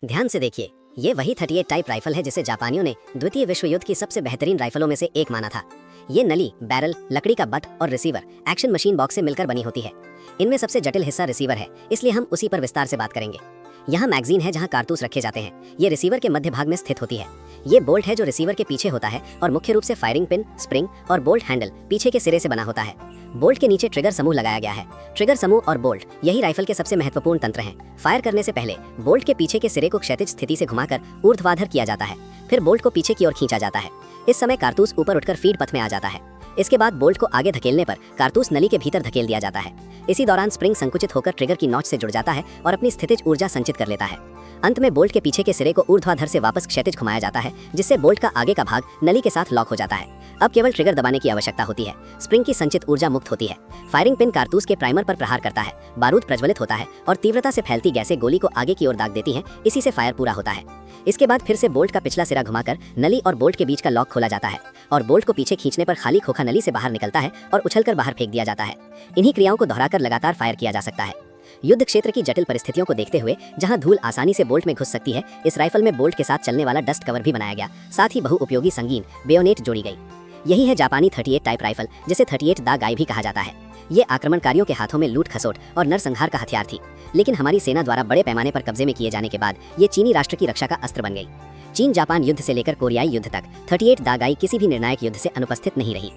ध्यान से देखिए, ये वही 38 टाइप राइफल है जिसे जापानियों ने द्वितीय विश्व युद्ध की सबसे बेहतरीन राइफलों में से एक माना था। ये नली, बैरल, लकड़ी का बट और रिसीवर एक्शन मशीन बॉक्स से मिलकर बनी होती है। इनमें सबसे जटिल हिस्सा रिसीवर है, इसलिए हम उसी पर विस्तार से बात करेंगे। यहाँ मैगजीन है जहाँ कारतूस रखे जाते हैं। ये रिसीवर के मध्य भाग में स्थित होती है। ये बोल्ट है जो रिसीवर के पीछे होता है और मुख्य रूप से फायरिंग पिन, स्प्रिंग और बोल्ट हैंडल पीछे के सिरे से बना होता है। बोल्ट के नीचे ट्रिगर समूह लगाया गया है। ट्रिगर समूह और बोल्ट यही राइफल के सबसे महत्वपूर्ण तंत्र हैं। फायर करने से पहले बोल्ट के पीछे के सिरे को क्षैतिज स्थिति से घुमाकर ऊर्ध्वाधर किया जाता है। फिर बोल्ट को पीछे की ओर खींचा जाता है। इस समय कारतूस ऊपर उठकर फीड पथ में आ जाता है। इसके बाद बोल्ट को आगे धकेलने पर कारतूस नली के भीतर धकेल दिया जाता है। इसी दौरान स्प्रिंग संकुचित होकर ट्रिगर की नॉच से जुड़ जाता है और अपनी स्थितिज ऊर्जा संचित कर लेता है। अंत में बोल्ट के पीछे के सिरे को ऊर्ध्वाधर से वापस क्षैतिज घुमाया जाता है, जिससे बोल्ट का आगे का भाग नली के साथ लॉक हो जाता है। अब केवल ट्रिगर दबाने की आवश्यकता होती है। स्प्रिंग की संचित ऊर्जा मुक्त होती है। फायरिंग पिन कारतूस के प्राइमर पर प्रहार करता है। बारूद प्रज्वलित होता है और तीव्रता से फैलती गैसें गोली को आगे की ओर दाग देती हैं। इसी से फायर पूरा होता है। इसके बाद फिर से बोल्ट का पिछला सिरा घुमाकर नली और बोल्ट के बीच का लॉक खोला जाता है और बोल्ट को पीछे खींचने पर खाली खोखा नली से बाहर निकलता है और उछलकर बाहर फेंक दिया जाता है। इन्हीं क्रियाओं को दोहराकर लगातार फायर किया जा सकता है। युद्ध क्षेत्र की जटिल परिस्थितियों को देखते हुए जहां धूल आसानी से बोल्ट में घुस सकती है, इस राइफल में बोल्ट के साथ चलने वाला डस्ट कवर भी बनाया गया। साथ ही बहुउपयोगी संगीन बेयोनेट जोड़ी गई। यही है जापानी 38 टाइप राइफल, जिसे 38 दा गाई भी कहा जाता है। ये आक्रमणकारियों के हाथों में लूट खसोट और नरसंहार का हथियार थी, लेकिन हमारी सेना द्वारा बड़े पैमाने पर कब्जे में किए जाने के बाद ये चीनी राष्ट्र की रक्षा का अस्त्र बन गई। चीन जापान युद्ध से लेकर कोरियाई युद्ध तक 38 दा गाई किसी भी निर्णायक युद्ध से अनुपस्थित नहीं रही।